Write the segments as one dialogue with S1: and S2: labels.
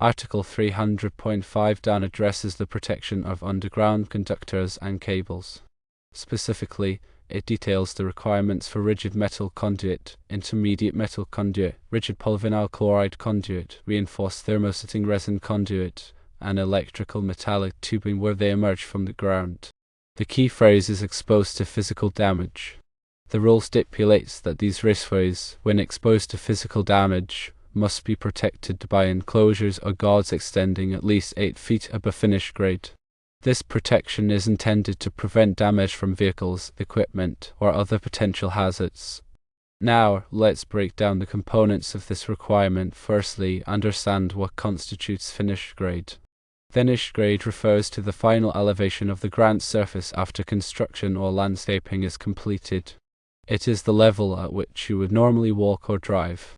S1: Article 300.5 down addresses the protection of underground conductors and cables. Specifically, it details the requirements for rigid metal conduit, intermediate metal conduit, rigid polyvinyl chloride conduit, reinforced thermosetting resin conduit, and electrical metallic tubing where they emerge from the ground. The key phrase is exposed to physical damage. The rule stipulates that these raceways, when exposed to physical damage, must be protected by enclosures or guards extending at least 8 feet above finish grade. This protection is intended to prevent damage from vehicles, equipment, or other potential hazards. Now, let's break down the components of this requirement. Firstly, understand what constitutes finish grade. Finish grade refers to the final elevation of the ground surface after construction or landscaping is completed. It is the level at which you would normally walk or drive.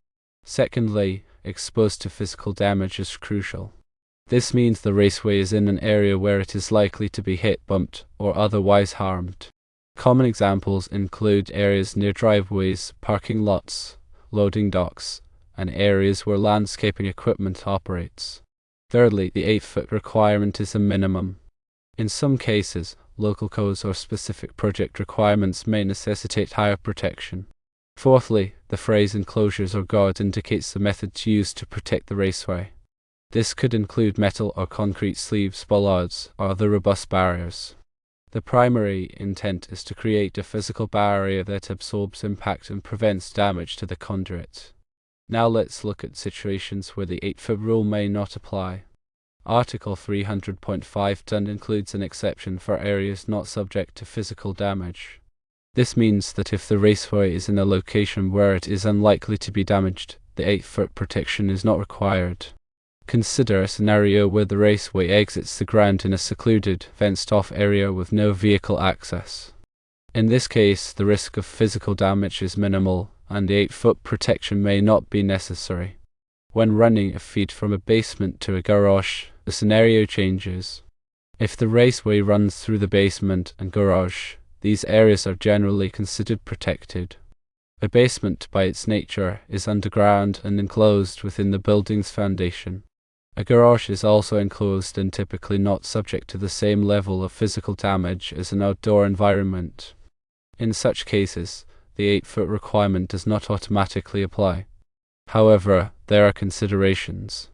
S1: Secondly, exposed to physical damage is crucial. This means the raceway is in an area where it is likely to be hit, bumped, or otherwise harmed. Common examples include areas near driveways, parking lots, loading docks, and areas where landscaping equipment operates. Thirdly, the 8-foot requirement is a minimum. In some cases, local codes or specific project requirements may necessitate higher protection. Fourthly, the phrase enclosures or guards indicates the methods used to protect the raceway. This could include metal or concrete sleeves, bollards, or other robust barriers. The primary intent is to create a physical barrier that absorbs impact and prevents damage to the conduit. Now let's look at situations where the 8-foot rule may not apply. Article 300.5 includes an exception for areas not subject to physical damage. This means that if the raceway is in a location where it is unlikely to be damaged, the 8-foot protection is not required. Consider a scenario where the raceway exits the ground in a secluded, fenced-off area with no vehicle access. In this case, the risk of physical damage is minimal, and the 8-foot protection may not be necessary. When running a feed from a basement to a garage, the scenario changes. If the raceway runs through the basement and garage, these areas are generally considered protected. A basement, by its nature, is underground and enclosed within the building's foundation. A garage is also enclosed and typically not subject to the same level of physical damage as an outdoor environment. In such cases, the 8-foot requirement does not automatically apply. However, there are considerations.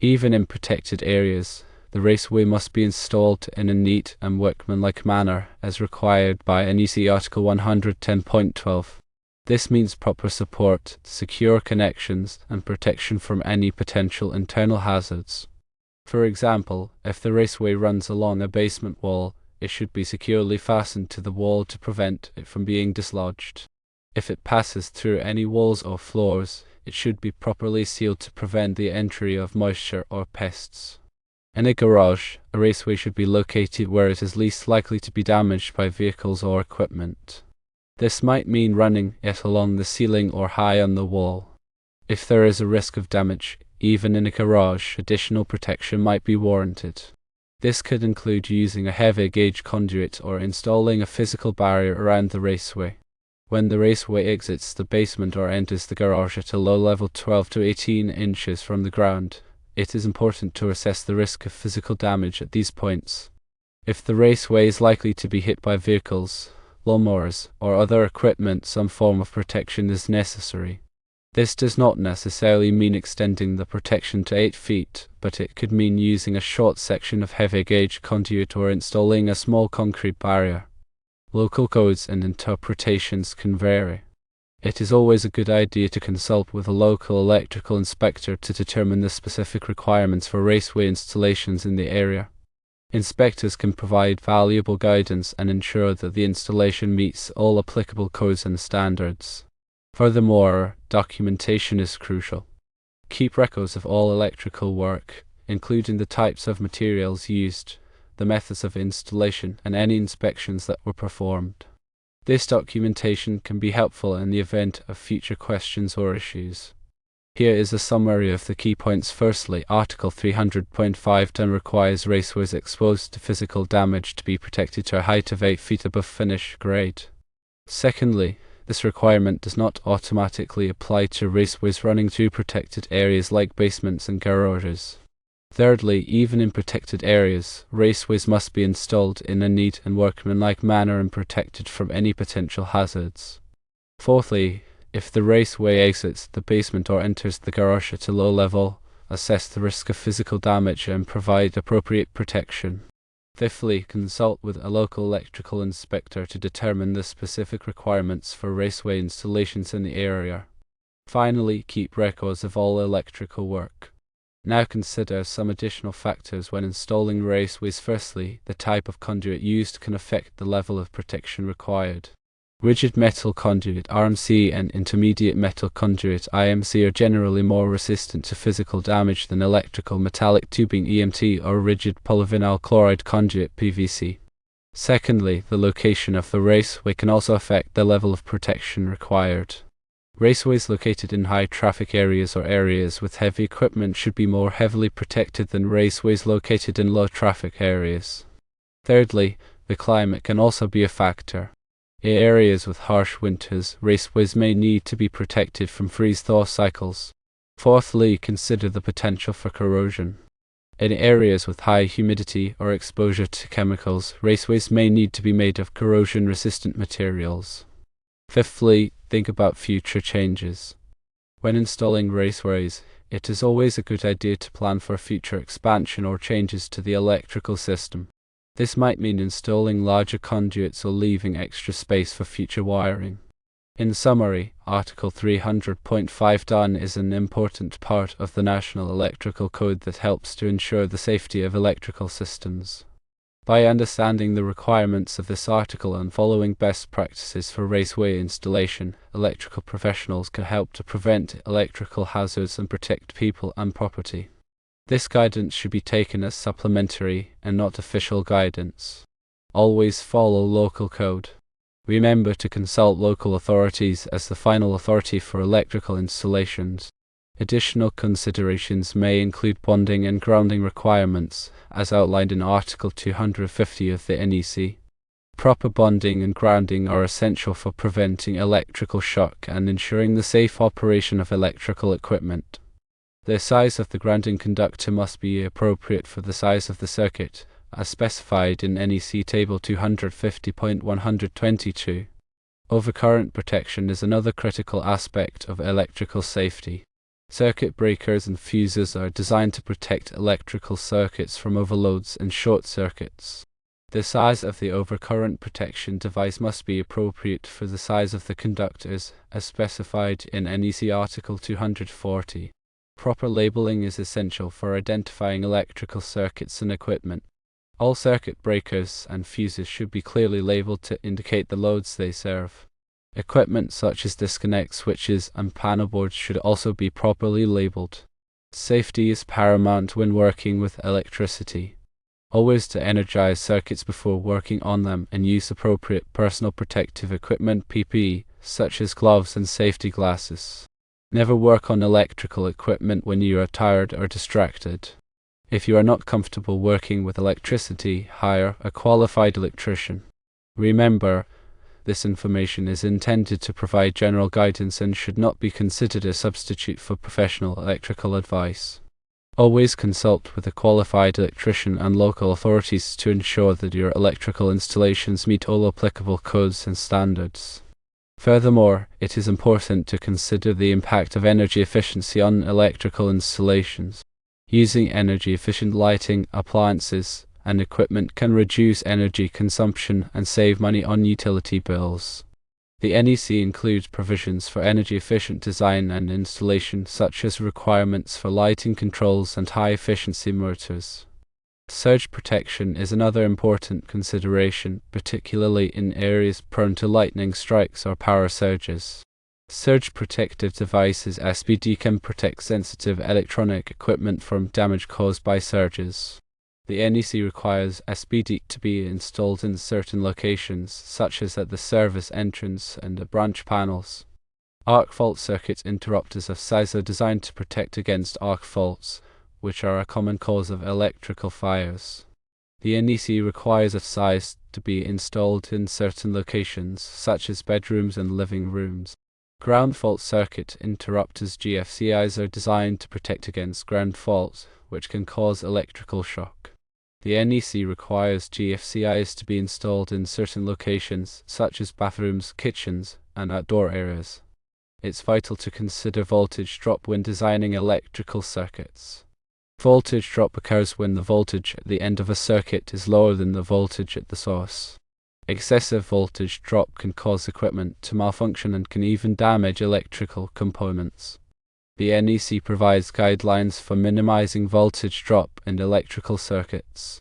S1: Even in protected areas, the raceway must be installed in a neat and workmanlike manner as required by NEC Article 110.12. This means proper support, secure connections, and protection from any potential internal hazards. For example, if the raceway runs along a basement wall, it should be securely fastened to the wall to prevent it from being dislodged. If it passes through any walls or floors, it should be properly sealed to prevent the entry of moisture or pests. In a garage, a raceway should be located where it is least likely to be damaged by vehicles or equipment. This might mean running it along the ceiling or high on the wall. If there is a risk of damage, even in a garage, additional protection might be warranted. This could include using a heavy gauge conduit or installing a physical barrier around the raceway. When the raceway exits the basement or enters the garage at a low level 12 to 18 inches from the ground, it is important to assess the risk of physical damage at these points. If the raceway is likely to be hit by vehicles, lawnmowers, or other equipment, some form of protection is necessary. This does not necessarily mean extending the protection to 8 feet, but it could mean using a short section of heavy gauge conduit or installing a small concrete barrier. Local codes and interpretations can vary. It is always a good idea to consult with a local electrical inspector to determine the specific requirements for raceway installations in the area. Inspectors can provide valuable guidance and ensure that the installation meets all applicable codes and standards. Furthermore, documentation is crucial. Keep records of all electrical work, including the types of materials used, the methods of installation, and any inspections that were performed. This documentation can be helpful in the event of future questions or issues. Here is a summary of the key points. Firstly, Article 300.5 requires raceways exposed to physical damage to be protected to a height of 8 feet above finish grade. Secondly, this requirement does not automatically apply to raceways running through protected areas like basements and garages. Thirdly, even in protected areas, raceways must be installed in a neat and workmanlike manner and protected from any potential hazards. Fourthly, if the raceway exits the basement or enters the garage at a low level, assess the risk of physical damage and provide appropriate protection. Fifthly, consult with a local electrical inspector to determine the specific requirements for raceway installations in the area. Finally, keep records of all electrical work. Now consider some additional factors when installing raceways. Firstly, the type of conduit used can affect the level of protection required. Rigid metal conduit (RMC) and intermediate metal conduit (IMC) are generally more resistant to physical damage than electrical metallic tubing (EMT) or rigid polyvinyl chloride conduit (PVC). Secondly, the location of the raceway can also affect the level of protection required. Raceways located in high traffic areas or areas with heavy equipment should be more heavily protected than raceways located in low traffic areas. Thirdly, the climate can also be a factor. In areas with harsh winters, raceways may need to be protected from freeze-thaw cycles. Fourthly, consider the potential for corrosion. In areas with high humidity or exposure to chemicals, raceways may need to be made of corrosion-resistant materials. Fifthly, think about future changes. When installing raceways, it is always a good idea to plan for future expansion or changes to the electrical system. This might mean installing larger conduits or leaving extra space for future wiring. In summary, Article 300.5 DUN is an important part of the National Electrical Code that helps to ensure the safety of electrical systems. By understanding the requirements of this article and following best practices for raceway installation, electrical professionals can help to prevent electrical hazards and protect people and property. This guidance should be taken as supplementary and not official guidance. Always follow local code. Remember to consult local authorities as the final authority for electrical installations. Additional considerations may include bonding and grounding requirements, as outlined in Article 250 of the NEC. Proper bonding and grounding are essential for preventing electrical shock and ensuring the safe operation of electrical equipment. The size of the grounding conductor must be appropriate for the size of the circuit, as specified in NEC Table 250.122. Overcurrent protection is another critical aspect of electrical safety. Circuit breakers and fuses are designed to protect electrical circuits from overloads and short circuits. The size of the overcurrent protection device must be appropriate for the size of the conductors, as specified in NEC Article 240. Proper labeling is essential for identifying electrical circuits and equipment. All circuit breakers and fuses should be clearly labeled to indicate the loads they serve. Equipment such as disconnect switches and panel boards should also be properly labeled. Safety is paramount when working with electricity. Always to energize circuits before working on them and use appropriate personal protective equipment (PPE), such as gloves and safety glasses. Never work on electrical equipment when you are tired or distracted. If you are not comfortable working with electricity, hire a qualified electrician. Remember, this information is intended to provide general guidance and should not be considered a substitute for professional electrical advice. Always consult with a qualified electrician and local authorities to ensure that your electrical installations meet all applicable codes and standards. Furthermore, it is important to consider the impact of energy efficiency on electrical installations. Using energy-efficient lighting, appliances, and equipment can reduce energy consumption and save money on utility bills. The NEC includes provisions for energy-efficient design and installation, such as requirements for lighting controls and high-efficiency motors. Surge protection is another important consideration, particularly in areas prone to lightning strikes or power surges. Surge protective devices (SPD) can protect sensitive electronic equipment from damage caused by surges. The NEC requires SPD to be installed in certain locations, such as at the service entrance and the branch panels. Arc fault circuit interrupters of size are designed to protect against arc faults, which are a common cause of electrical fires. The NEC requires a size to be installed in certain locations, such as bedrooms and living rooms. Ground fault circuit interrupters (GFCIs) are designed to protect against ground faults, which can cause electrical shock. The NEC requires GFCIs to be installed in certain locations, such as bathrooms, kitchens, and outdoor areas. It's vital to consider voltage drop when designing electrical circuits. Voltage drop occurs when the voltage at the end of a circuit is lower than the voltage at the source. Excessive voltage drop can cause equipment to malfunction and can even damage electrical components. The NEC provides guidelines for minimizing voltage drop in electrical circuits.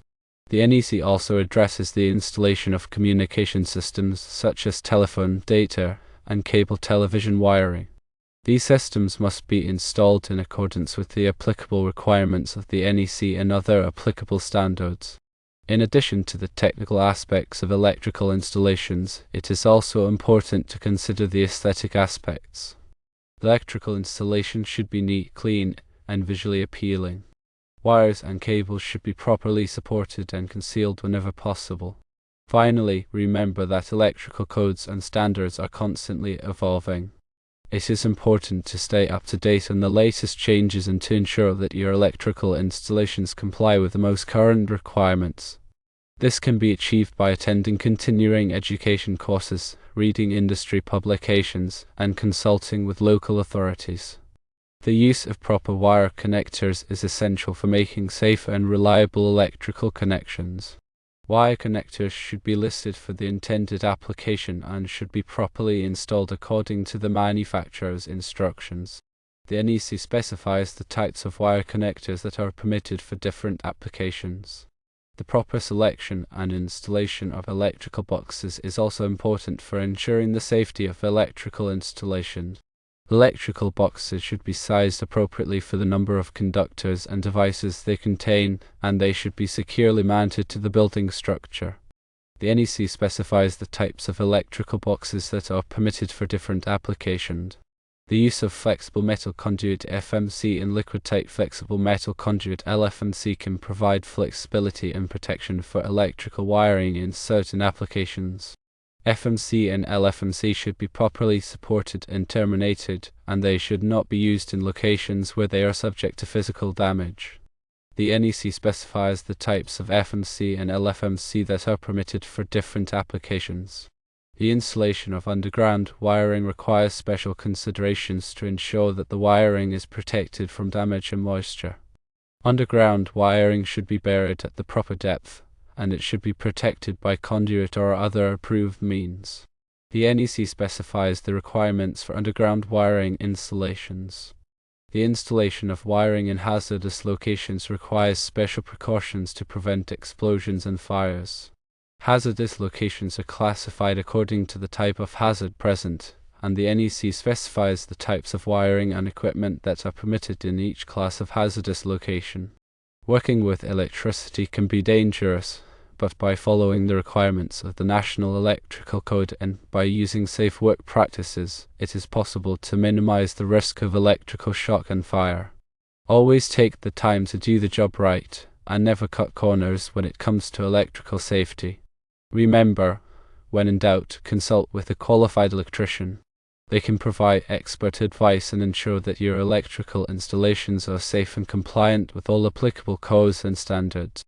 S1: The NEC also addresses the installation of communication systems such as telephone, data, and cable television wiring. These systems must be installed in accordance with the applicable requirements of the NEC and other applicable standards. In addition to the technical aspects of electrical installations, it is also important to consider the aesthetic aspects. Electrical installation should be neat, clean, and visually appealing. Wires and cables should be properly supported and concealed whenever possible. Finally, remember that electrical codes and standards are constantly evolving. It is important to stay up to date on the latest changes and to ensure that your electrical installations comply with the most current requirements. This can be achieved by attending continuing education courses, reading industry publications, and consulting with local authorities. The use of proper wire connectors is essential for making safe and reliable electrical connections. Wire connectors should be listed for the intended application and should be properly installed according to the manufacturer's instructions. The NEC specifies the types of wire connectors that are permitted for different applications. The proper selection and installation of electrical boxes is also important for ensuring the safety of electrical installations. Electrical boxes should be sized appropriately for the number of conductors and devices they contain, and they should be securely mounted to the building structure. The NEC specifies the types of electrical boxes that are permitted for different applications. The use of flexible metal conduit (FMC) and liquid-tight flexible metal conduit (LFMC) can provide flexibility and protection for electrical wiring in certain applications. FMC and LFMC should be properly supported and terminated, and they should not be used in locations where they are subject to physical damage. The NEC specifies the types of FMC and LFMC that are permitted for different applications. The installation of underground wiring requires special considerations to ensure that the wiring is protected from damage and moisture. Underground wiring should be buried at the proper depth, and it should be protected by conduit or other approved means. The NEC specifies the requirements for underground wiring installations. The installation of wiring in hazardous locations requires special precautions to prevent explosions and fires. Hazardous locations are classified according to the type of hazard present, and the NEC specifies the types of wiring and equipment that are permitted in each class of hazardous location. Working with electricity can be dangerous, but by following the requirements of the National Electrical Code and by using safe work practices, it is possible to minimize the risk of electrical shock and fire. Always take the time to do the job right, and never cut corners when it comes to electrical safety. Remember, when in doubt, consult with a qualified electrician. They can provide expert advice and ensure that your electrical installations are safe and compliant with all applicable codes and standards.